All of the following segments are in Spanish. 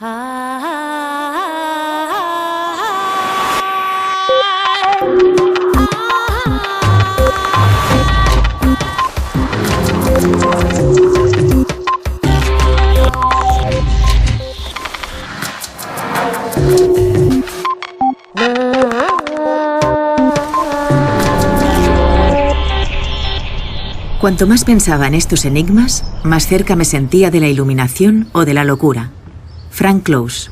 Cuanto más pensaba en estos enigmas, más cerca me sentía de la iluminación o de la locura. Frank Close.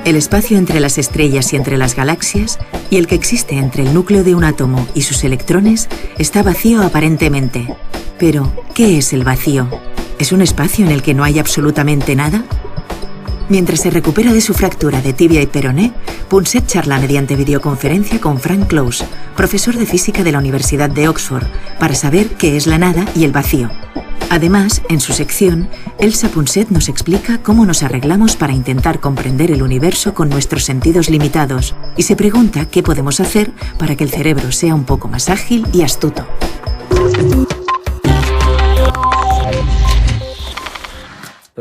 El espacio entre las estrellas y entre las galaxias, y el que existe entre el núcleo de un átomo y sus electrones, está vacío aparentemente. Pero, ¿qué es el vacío? ¿Es un espacio en el que no hay absolutamente nada? Mientras se recupera de su fractura de tibia y peroné, Punset charla mediante videoconferencia con Frank Close, profesor de física de la Universidad de Oxford, para saber qué es la nada y el vacío. Además, en su sección, Elsa Punset nos explica cómo nos arreglamos para intentar comprender el universo con nuestros sentidos limitados y se pregunta qué podemos hacer para que el cerebro sea un poco más ágil y astuto.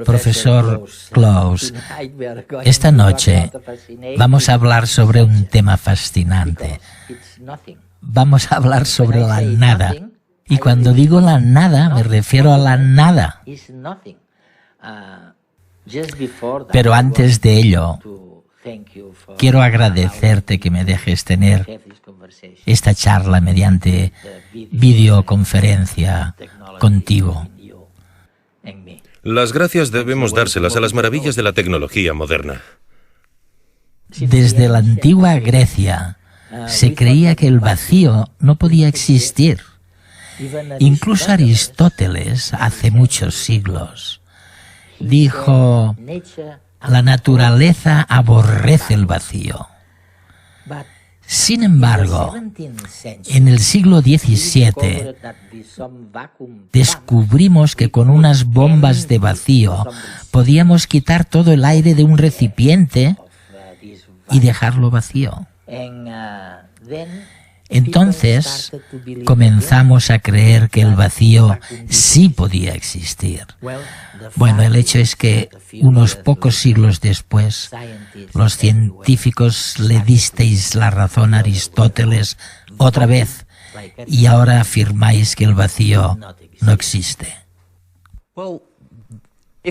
Profesor Close, esta noche vamos a hablar sobre un tema fascinante. Vamos a hablar sobre la nada. Y cuando digo la nada, me refiero a la nada. Pero antes de ello, quiero agradecerte que me dejes tener esta charla mediante videoconferencia contigo. Las gracias debemos dárselas a las maravillas de la tecnología moderna. Desde la antigua Grecia se creía que el vacío no podía existir. Incluso Aristóteles, hace muchos siglos, dijo: la naturaleza aborrece el vacío. Sin embargo, en el siglo XVII descubrimos que con unas bombas de vacío podíamos quitar todo el aire de un recipiente y dejarlo vacío. Entonces comenzamos a creer que el vacío sí podía existir. Bueno, el hecho es que unos pocos siglos después, los científicos le disteis la razón a Aristóteles otra vez y ahora afirmáis que el vacío no existe.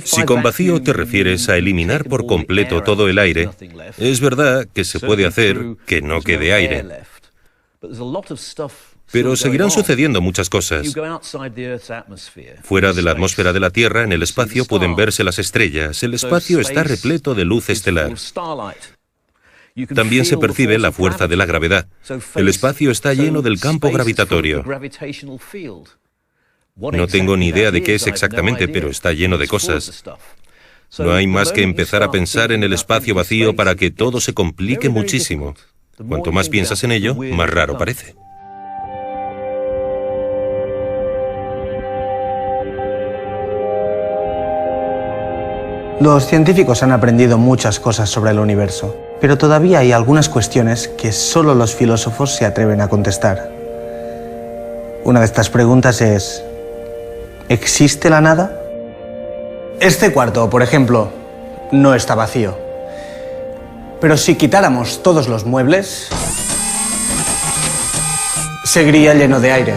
Si con vacío te refieres a eliminar por completo todo el aire, es verdad que se puede hacer que no quede aire. Pero seguirán sucediendo muchas cosas. Fuera de la atmósfera de la Tierra, en el espacio, pueden verse las estrellas. El espacio está repleto de luz estelar. También se percibe la fuerza de la gravedad. El espacio está lleno del campo gravitatorio. No tengo ni idea de qué es exactamente, pero está lleno de cosas. No hay más que empezar a pensar en el espacio vacío para que todo se complique muchísimo. Cuanto más piensas en ello, más raro parece. Los científicos han aprendido muchas cosas sobre el universo, pero todavía hay algunas cuestiones que solo los filósofos se atreven a contestar. Una de estas preguntas es: ¿existe la nada? Este cuarto, por ejemplo, no está vacío. Pero si quitáramos todos los muebles, seguiría lleno de aire.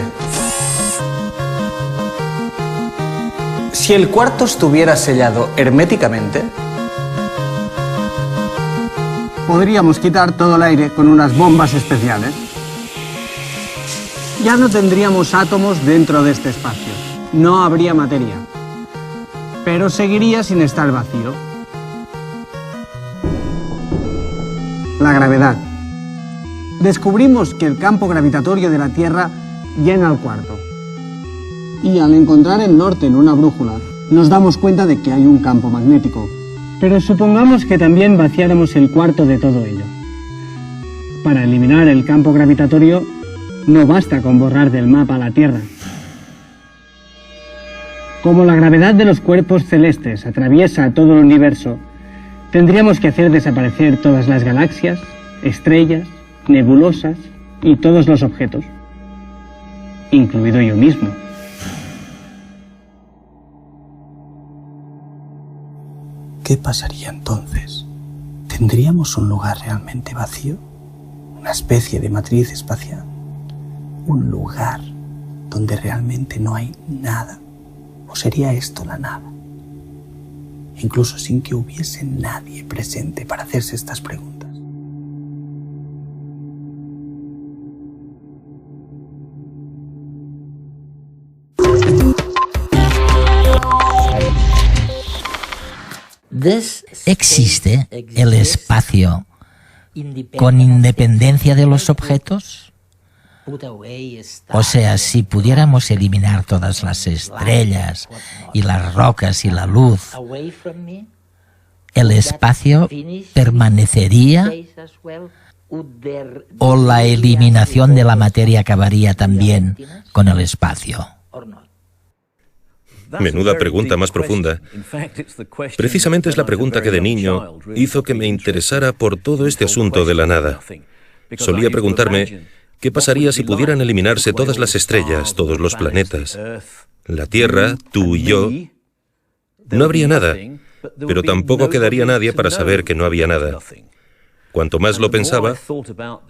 Si el cuarto estuviera sellado herméticamente, podríamos quitar todo el aire con unas bombas especiales. Ya no tendríamos átomos dentro de este espacio. No habría materia. Pero seguiría sin estar vacío. La gravedad. Descubrimos que el campo gravitatorio de la Tierra llena el cuarto. Y al encontrar el norte en una brújula, nos damos cuenta de que hay un campo magnético. Pero supongamos que también vaciáramos el cuarto de todo ello. Para eliminar el campo gravitatorio, no basta con borrar del mapa la Tierra. Como la gravedad de los cuerpos celestes atraviesa todo el universo, tendríamos que hacer desaparecer todas las galaxias, estrellas, nebulosas y todos los objetos, incluido yo mismo. ¿Qué pasaría entonces? ¿Tendríamos un lugar realmente vacío? ¿Una especie de matriz espacial? ¿Un lugar donde realmente no hay nada? ¿O sería esto la nada? Incluso sin que hubiese nadie presente para hacerse estas preguntas. ¿Existe el espacio con independencia de los objetos? O sea, si pudiéramos eliminar todas las estrellas y las rocas y la luz, ¿el espacio permanecería? ¿O la eliminación de la materia acabaría también con el espacio? Menuda pregunta más profunda. Precisamente es la pregunta que de niño hizo que me interesara por todo este asunto de la nada. Solía preguntarme, ¿qué pasaría si pudieran eliminarse todas las estrellas, todos los planetas? La Tierra, tú y yo. No habría nada, pero tampoco quedaría nadie para saber que no había nada. Cuanto más lo pensaba,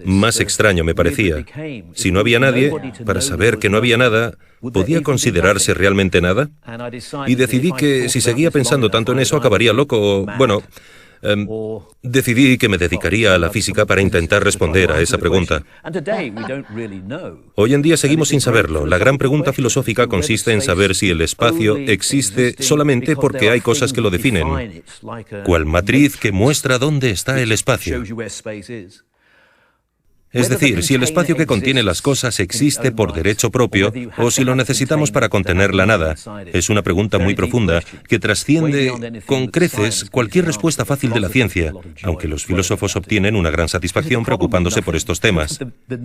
más extraño me parecía. Si no había nadie, para saber que no había nada, ¿podía considerarse realmente nada? Y decidí que si seguía pensando tanto en eso, acabaría loco. Bueno, decidí que me dedicaría a la física para intentar responder a esa pregunta. Hoy en día seguimos sin saberlo. La gran pregunta filosófica consiste en saber si el espacio existe solamente porque hay cosas que lo definen, cual matriz que muestra dónde está el espacio. Es decir, si el espacio que contiene las cosas existe por derecho propio o si lo necesitamos para contener la nada. Es una pregunta muy profunda que trasciende con creces cualquier respuesta fácil de la ciencia, aunque los filósofos obtienen una gran satisfacción preocupándose por estos temas.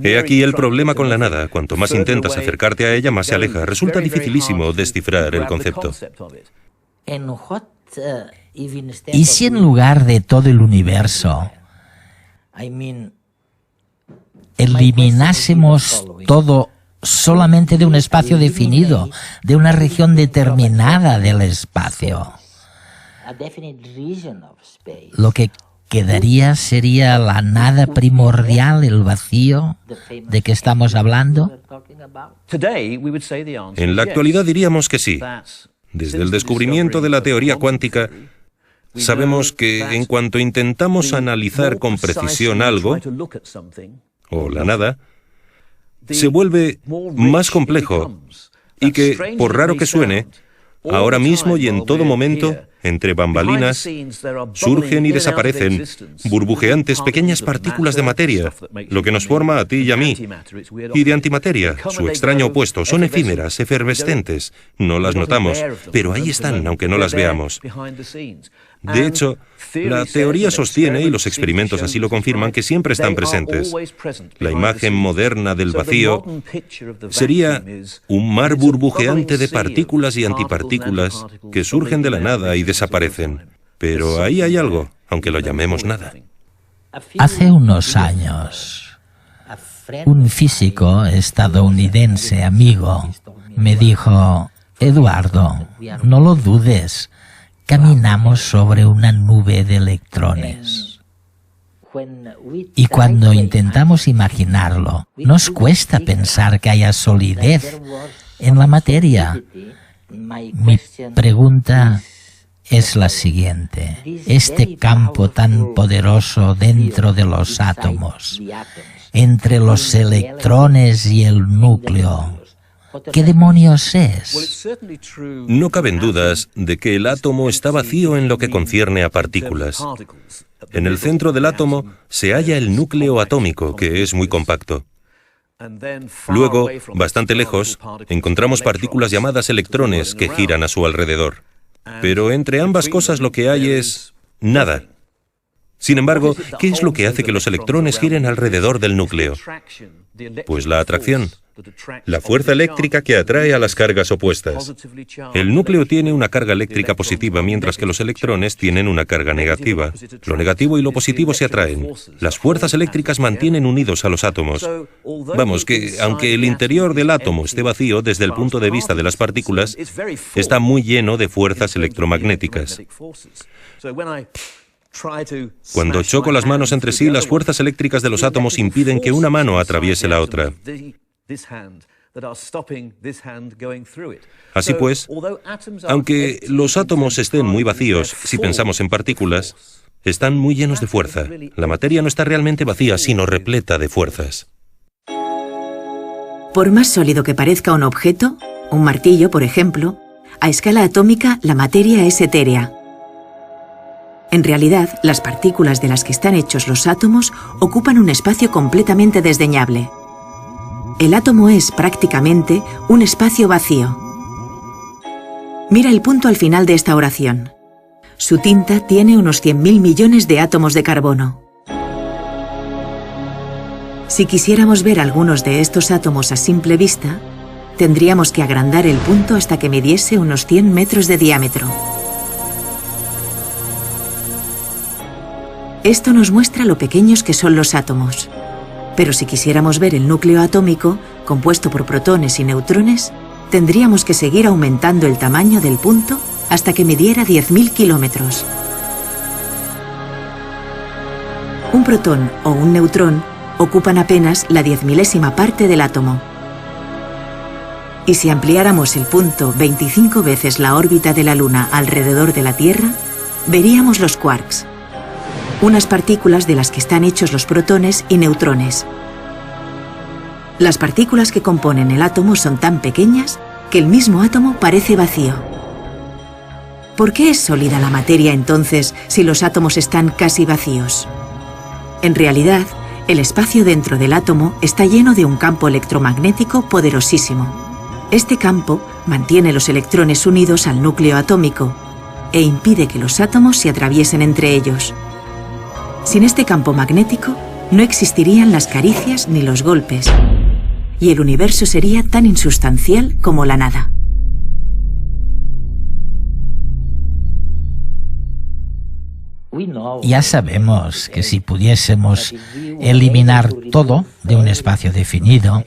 He aquí el problema con la nada. Cuanto más intentas acercarte a ella, más se aleja. Resulta dificilísimo descifrar el concepto. ¿Y si en lugar de todo el universo eliminásemos todo solamente de un espacio definido, de una región determinada del espacio? Lo que quedaría sería la nada primordial, el vacío de que estamos hablando. En la actualidad diríamos que sí. Desde el descubrimiento de la teoría cuántica, sabemos que en cuanto intentamos analizar con precisión algo, o la nada, se vuelve más complejo y que, por raro que suene, ahora mismo y en todo momento, entre bambalinas, surgen y desaparecen burbujeantes pequeñas partículas de materia, lo que nos forma a ti y a mí, y de antimateria, su extraño opuesto. Son efímeras, efervescentes, no las notamos, pero ahí están, aunque no las veamos. De hecho, la teoría sostiene, y los experimentos así lo confirman, que siempre están presentes. La imagen moderna del vacío sería un mar burbujeante de partículas y antipartículas que surgen de la nada y desaparecen. Pero ahí hay algo, aunque lo llamemos nada. Hace unos años, un físico estadounidense amigo me dijo: Eduardo, no lo dudes. Caminamos sobre una nube de electrones. Y cuando intentamos imaginarlo, nos cuesta pensar que haya solidez en la materia. Mi pregunta es la siguiente: este campo tan poderoso dentro de los átomos, entre los electrones y el núcleo, ¿qué demonios es? No caben dudas de que el átomo está vacío en lo que concierne a partículas. En el centro del átomo se halla el núcleo atómico, que es muy compacto. Luego, bastante lejos, encontramos partículas llamadas electrones que giran a su alrededor. Pero entre ambas cosas lo que hay es nada. Sin embargo, ¿qué es lo que hace que los electrones giren alrededor del núcleo? Pues la atracción, la fuerza eléctrica que atrae a las cargas opuestas. El núcleo tiene una carga eléctrica positiva, mientras que los electrones tienen una carga negativa. Lo negativo y lo positivo se atraen. Las fuerzas eléctricas mantienen unidos a los átomos. Vamos, que aunque el interior del átomo esté vacío, desde el punto de vista de las partículas, está muy lleno de fuerzas electromagnéticas. Cuando choco las manos entre sí, las fuerzas eléctricas de los átomos impiden que una mano atraviese la otra. Así pues, aunque los átomos estén muy vacíos, si pensamos en partículas, están muy llenos de fuerza. La materia no está realmente vacía, sino repleta de fuerzas. Por más sólido que parezca un objeto, un martillo, por ejemplo, a escala atómica la materia es etérea. En realidad, las partículas de las que están hechos los átomos ocupan un espacio completamente desdeñable. El átomo es, prácticamente, un espacio vacío. Mira el punto al final de esta oración. Su tinta tiene unos 100.000 millones de átomos de carbono. Si quisiéramos ver algunos de estos átomos a simple vista, tendríamos que agrandar el punto hasta que midiese unos 100 metros de diámetro. Esto nos muestra lo pequeños que son los átomos. Pero si quisiéramos ver el núcleo atómico, compuesto por protones y neutrones, tendríamos que seguir aumentando el tamaño del punto hasta que midiera 10.000 kilómetros. Un protón o un neutrón ocupan apenas la 10.000ª parte del átomo. Y si ampliáramos el punto 25 veces la órbita de la Luna alrededor de la Tierra, veríamos los quarks, unas partículas de las que están hechos los protones y neutrones. Las partículas que componen el átomo son tan pequeñas que el mismo átomo parece vacío. ¿Por qué es sólida la materia entonces si los átomos están casi vacíos? En realidad, el espacio dentro del átomo está lleno de un campo electromagnético poderosísimo. Este campo mantiene los electrones unidos al núcleo atómico e impide que los átomos se atraviesen entre ellos. Sin este campo magnético, no existirían las caricias ni los golpes, y el universo sería tan insustancial como la nada. Ya sabemos que si pudiésemos eliminar todo de un espacio definido,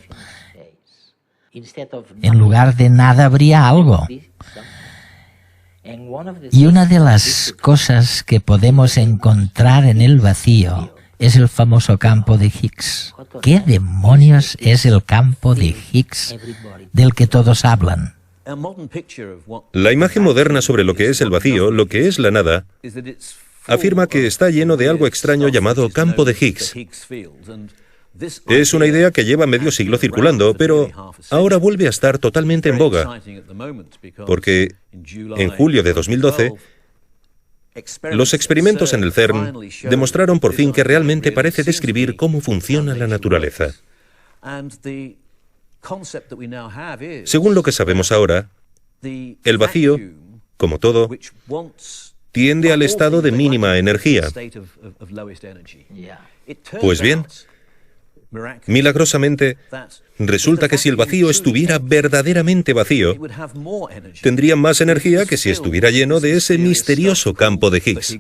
en lugar de nada habría algo. Y una de las cosas que podemos encontrar en el vacío es el famoso campo de Higgs. ¿Qué demonios es el campo de Higgs del que todos hablan? La imagen moderna sobre lo que es el vacío, lo que es la nada, afirma que está lleno de algo extraño llamado campo de Higgs. Es una idea que lleva medio siglo circulando, pero ahora vuelve a estar totalmente en boga, porque en julio de 2012, los experimentos en el CERN demostraron por fin que realmente parece describir cómo funciona la naturaleza. Según lo que sabemos ahora, el vacío, como todo, tiende al estado de mínima energía. Pues bien, milagrosamente, resulta que si el vacío estuviera verdaderamente vacío, tendría más energía que si estuviera lleno de ese misterioso campo de Higgs.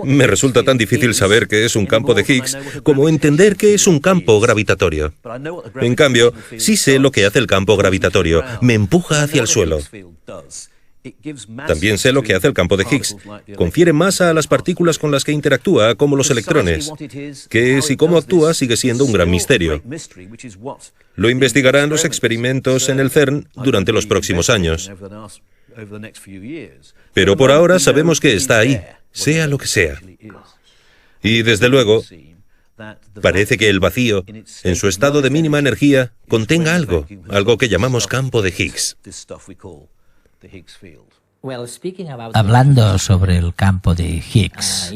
Me resulta tan difícil saber qué es un campo de Higgs como entender qué es un campo gravitatorio. En cambio, sí sé lo que hace el campo gravitatorio. Me empuja hacia el suelo. También sé lo que hace el campo de Higgs. Confiere masa a las partículas con las que interactúa, como los electrones. Qué es y cómo actúa sigue siendo un gran misterio. Lo investigarán los experimentos en el CERN durante los próximos años. Pero por ahora sabemos que está ahí, sea lo que sea. Y desde luego, parece que el vacío, en su estado de mínima energía, contenga algo que llamamos campo de Higgs. Hablando sobre el campo de Higgs,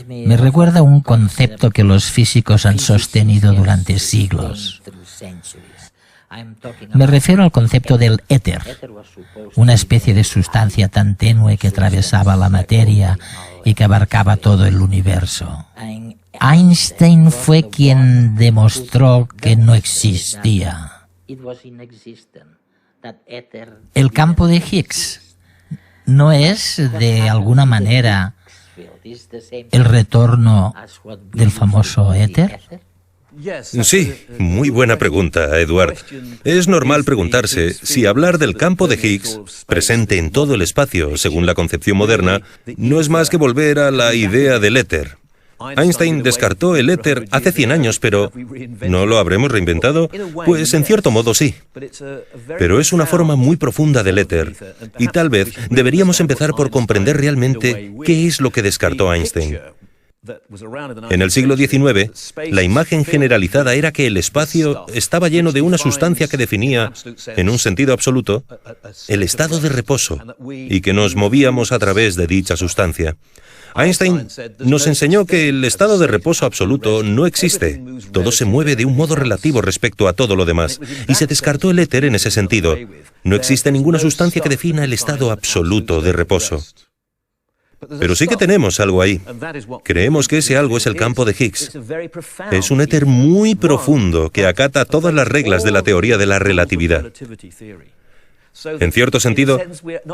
me recuerda un concepto que los físicos han sostenido durante siglos. Me refiero al concepto del éter, una especie de sustancia tan tenue que atravesaba la materia y que abarcaba todo el universo. Einstein fue quien demostró que no existía. El campo de Higgs no es, de alguna manera, el retorno del famoso éter. Sí, muy buena pregunta, Edward. Es normal preguntarse si hablar del campo de Higgs, presente en todo el espacio, según la concepción moderna, no es más que volver a la idea del éter. Einstein descartó el éter hace 100 años, pero ¿no lo habremos reinventado? Pues en cierto modo sí. Pero es una forma muy profunda del éter, y tal vez deberíamos empezar por comprender realmente qué es lo que descartó Einstein. En el siglo XIX, la imagen generalizada era que el espacio estaba lleno de una sustancia que definía, en un sentido absoluto, el estado de reposo, y que nos movíamos a través de dicha sustancia. Einstein nos enseñó que el estado de reposo absoluto no existe. Todo se mueve de un modo relativo respecto a todo lo demás, y se descartó el éter en ese sentido. No existe ninguna sustancia que defina el estado absoluto de reposo. Pero sí que tenemos algo ahí. Creemos que ese algo es el campo de Higgs. Es un éter muy profundo que acata todas las reglas de la teoría de la relatividad. En cierto sentido,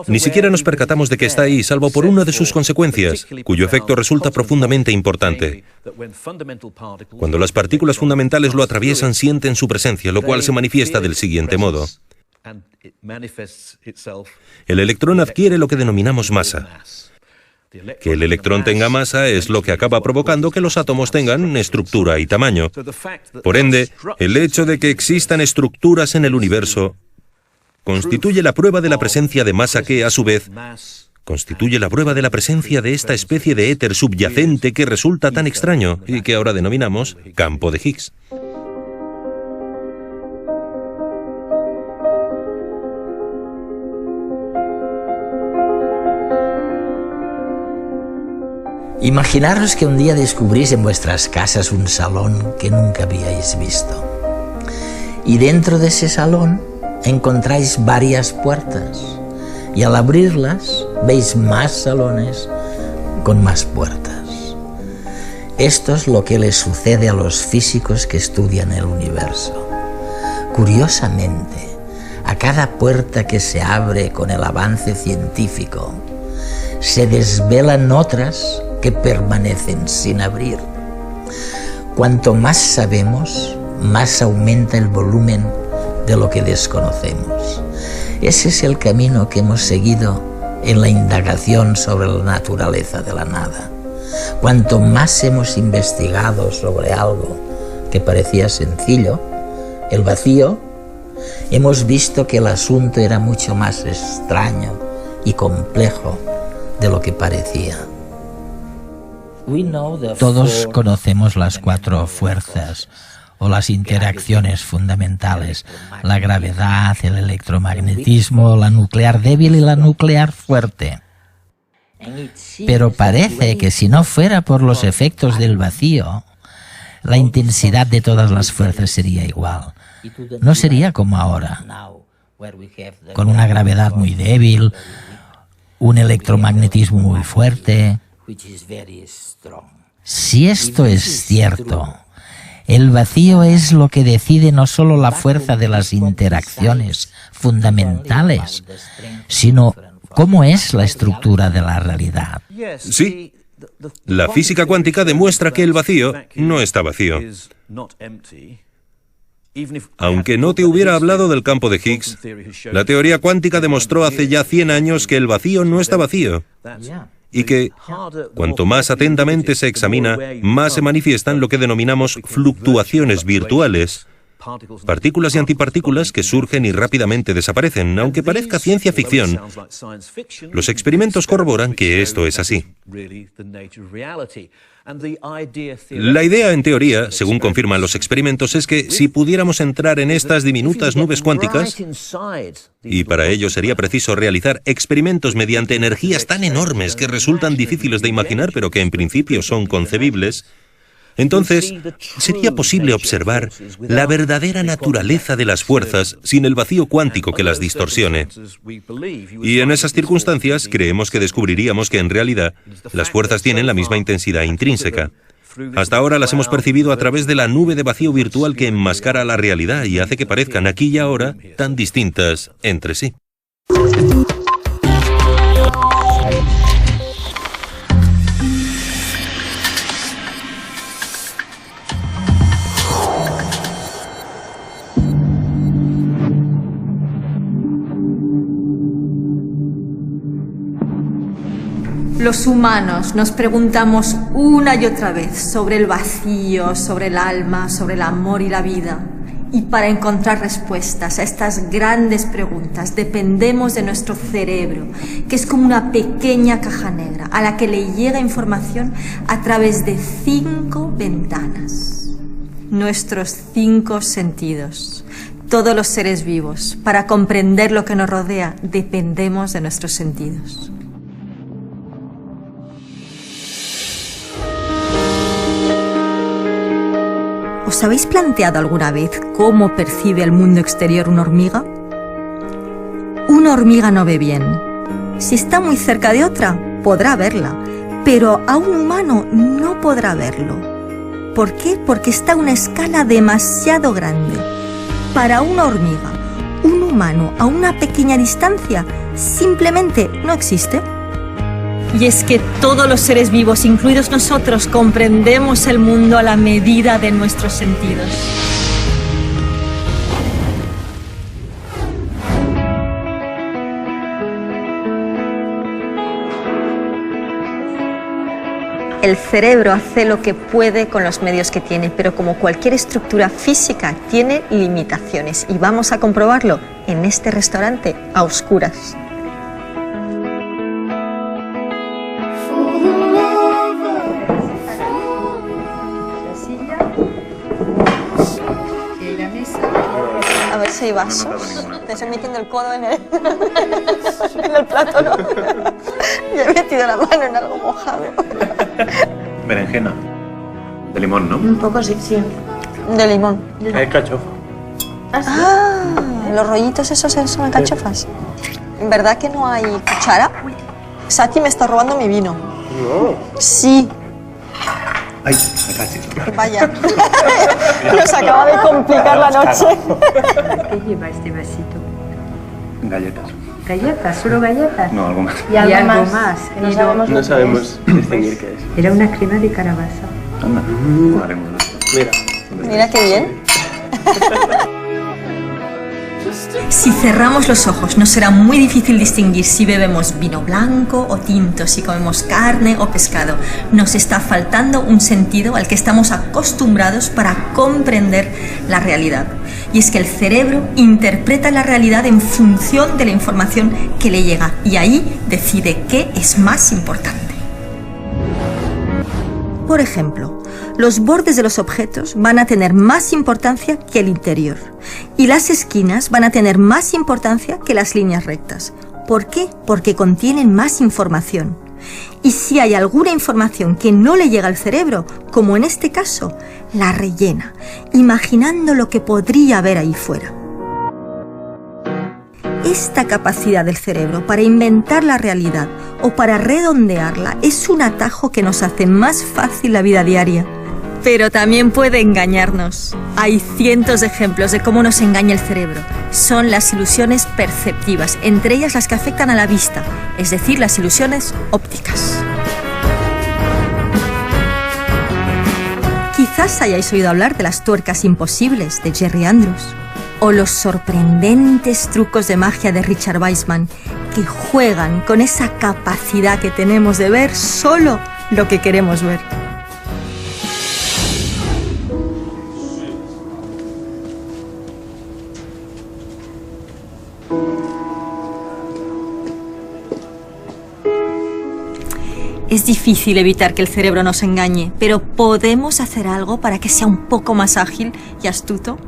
ni siquiera nos percatamos de que está ahí, salvo por una de sus consecuencias, cuyo efecto resulta profundamente importante. Cuando las partículas fundamentales lo atraviesan, sienten su presencia, lo cual se manifiesta del siguiente modo. El electrón adquiere lo que denominamos masa. Que el electrón tenga masa es lo que acaba provocando que los átomos tengan estructura y tamaño. Por ende, el hecho de que existan estructuras en el universo constituye la prueba de la presencia de masa que, a su vez, constituye la prueba de la presencia de esta especie de éter subyacente que resulta tan extraño y que ahora denominamos campo de Higgs. Imaginaros que un día descubrís en vuestras casas un salón que nunca habíais visto. Y dentro de ese salón encontráis varias puertas. Y al abrirlas veis más salones con más puertas. Esto es lo que les sucede a los físicos que estudian el universo. Curiosamente, a cada puerta que se abre con el avance científico, se desvelan otras que permanecen sin abrir. Cuanto más sabemos, más aumenta el volumen de lo que desconocemos. Ese es el camino que hemos seguido en la indagación sobre la naturaleza de la nada. Cuanto más hemos investigado sobre algo que parecía sencillo, el vacío, hemos visto que el asunto era mucho más extraño y complejo de lo que parecía. Todos conocemos las 4 fuerzas o las interacciones fundamentales: la gravedad, el electromagnetismo, la nuclear débil y la nuclear fuerte. Pero parece que si no fuera por los efectos del vacío, la intensidad de todas las fuerzas sería igual. No sería como ahora, con una gravedad muy débil, un electromagnetismo muy fuerte. Si esto es cierto, el vacío es lo que decide no solo la fuerza de las interacciones fundamentales, sino cómo es la estructura de la realidad. Sí, la física cuántica demuestra que el vacío no está vacío. Aunque no te hubiera hablado del campo de Higgs, la teoría cuántica demostró hace ya 100 años que el vacío no está vacío. Y que, cuanto más atentamente se examina, más se manifiestan lo que denominamos fluctuaciones virtuales, partículas y antipartículas que surgen y rápidamente desaparecen. Aunque parezca ciencia ficción, los experimentos corroboran que esto es así. La idea, en teoría, según confirman los experimentos, es que si pudiéramos entrar en estas diminutas nubes cuánticas, y para ello sería preciso realizar experimentos mediante energías tan enormes que resultan difíciles de imaginar, pero que en principio son concebibles, entonces sería posible observar la verdadera naturaleza de las fuerzas sin el vacío cuántico que las distorsione. Y en esas circunstancias creemos que descubriríamos que en realidad las fuerzas tienen la misma intensidad intrínseca. Hasta ahora las hemos percibido a través de la nube de vacío virtual que enmascara la realidad y hace que parezcan aquí y ahora tan distintas entre sí. Los humanos nos preguntamos una y otra vez sobre el vacío, sobre el alma, sobre el amor y la vida. Y para encontrar respuestas a estas grandes preguntas dependemos de nuestro cerebro, que es como una pequeña caja negra a la que le llega información a través de 5 ventanas. Nuestros 5 sentidos. Todos los seres vivos, para comprender lo que nos rodea, dependemos de nuestros sentidos. ¿Os habéis planteado alguna vez cómo percibe el mundo exterior una hormiga? Una hormiga no ve bien. Si está muy cerca de otra, podrá verla, pero a un humano no podrá verlo. ¿Por qué? Porque está a una escala demasiado grande. Para una hormiga, un humano a una pequeña distancia simplemente no existe. Y es que todos los seres vivos, incluidos nosotros, comprendemos el mundo a la medida de nuestros sentidos. El cerebro hace lo que puede con los medios que tiene, pero como cualquier estructura física tiene limitaciones y vamos a comprobarlo en este restaurante a oscuras. A ver si hay vasos. Te estoy metiendo el codo en el plato, ¿no? Ya he metido la mano en algo mojado. Berenjena. De limón, ¿no? Un poco sí, sí. De limón. Hay cachofa. Ah, los rollitos esos son alcachofas. ¿En verdad que no hay cuchara? Sati me está robando mi vino. No. Sí. Ay, casi. Vaya. Nos acaba de complicar la noche. ¿Qué lleva este vasito? Galletas. ¿Galletas? ¿Solo galletas? No, algo más. ¿Y algo más? No sabemos distinguir qué es. Era una crema de calabaza. Anda, haremos esto. Mira. Mira qué bien. Si cerramos los ojos, nos será muy difícil distinguir si bebemos vino blanco o tinto, si comemos carne o pescado. Nos está faltando un sentido al que estamos acostumbrados para comprender la realidad. Y es que el cerebro interpreta la realidad en función de la información que le llega y ahí decide qué es más importante. Por ejemplo, los bordes de los objetos van a tener más importancia que el interior y las esquinas van a tener más importancia que las líneas rectas. ¿Por qué? Porque contienen más información. Y si hay alguna información que no le llega al cerebro, como en este caso, la rellena, imaginando lo que podría haber ahí fuera. Esta capacidad del cerebro para inventar la realidad o para redondearla es un atajo que nos hace más fácil la vida diaria. Pero también puede engañarnos. Hay cientos de ejemplos de cómo nos engaña el cerebro. Son las ilusiones perceptivas, entre ellas las que afectan a la vista, es decir, las ilusiones ópticas. Quizás hayáis oído hablar de las tuercas imposibles de Jerry Andrews o los sorprendentes trucos de magia de Richard Wiseman que juegan con esa capacidad que tenemos de ver solo lo que queremos ver. Es difícil evitar que el cerebro nos engañe, pero ¿podemos hacer algo para que sea un poco más ágil y astuto?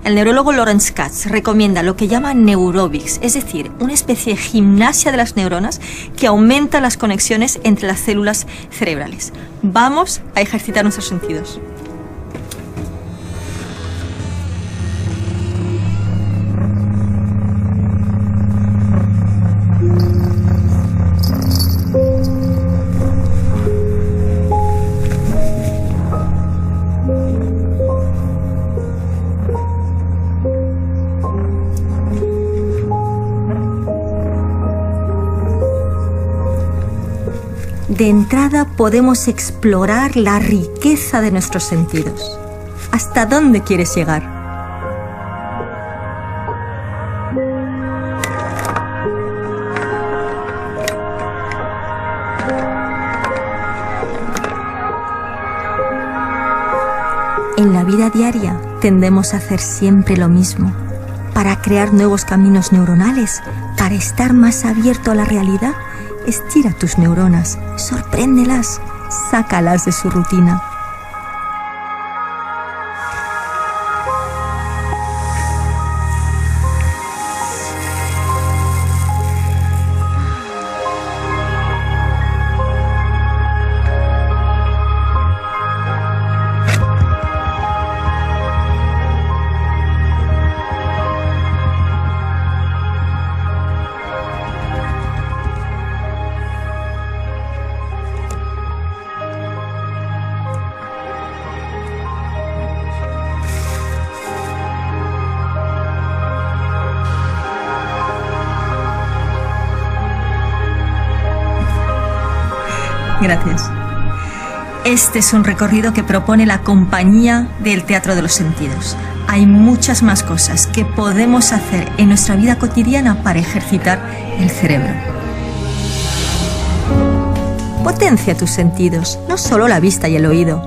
El neurólogo Lawrence Katz recomienda lo que llama neurobics, es decir, una especie de gimnasia de las neuronas que aumenta las conexiones entre las células cerebrales. Vamos a ejercitar nuestros sentidos. De entrada podemos explorar la riqueza de nuestros sentidos. ¿Hasta dónde quieres llegar? En la vida diaria tendemos a hacer siempre lo mismo. Para crear nuevos caminos neuronales, para estar más abierto a la realidad, estira tus neuronas, sorpréndelas, sácalas de su rutina. Gracias. Este es un recorrido que propone la compañía del Teatro de los Sentidos. Hay muchas más cosas que podemos hacer en nuestra vida cotidiana para ejercitar el cerebro. Potencia tus sentidos, no solo la vista y el oído.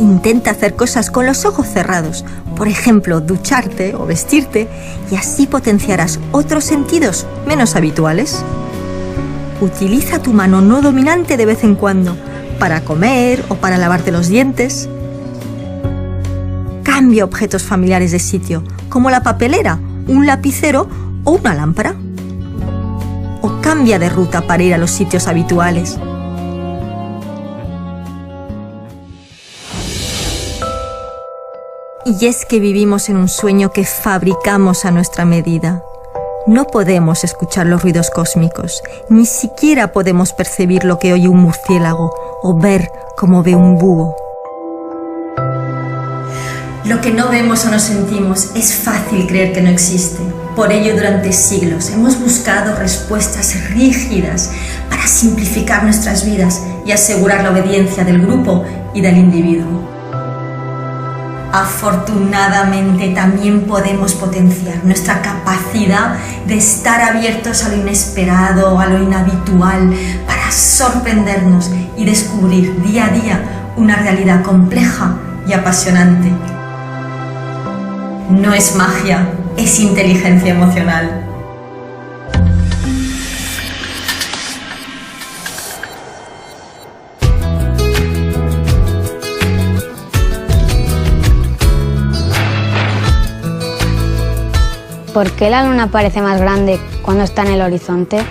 Intenta hacer cosas con los ojos cerrados, por ejemplo, ducharte o vestirte, y así potenciarás otros sentidos menos habituales. Utiliza tu mano no dominante de vez en cuando, para comer o para lavarte los dientes. Cambia objetos familiares de sitio, como la papelera, un lapicero o una lámpara. O cambia de ruta para ir a los sitios habituales. Y es que vivimos en un sueño que fabricamos a nuestra medida. No podemos escuchar los ruidos cósmicos, ni siquiera podemos percibir lo que oye un murciélago o ver cómo ve un búho. Lo que no vemos o no sentimos es fácil creer que no existe. Por ello, durante siglos hemos buscado respuestas rígidas para simplificar nuestras vidas y asegurar la obediencia del grupo y del individuo. Afortunadamente también podemos potenciar nuestra capacidad de estar abiertos a lo inesperado, a lo inhabitual, para sorprendernos y descubrir día a día una realidad compleja y apasionante. No es magia, es inteligencia emocional. ¿Por qué la luna parece más grande cuando está en el horizonte?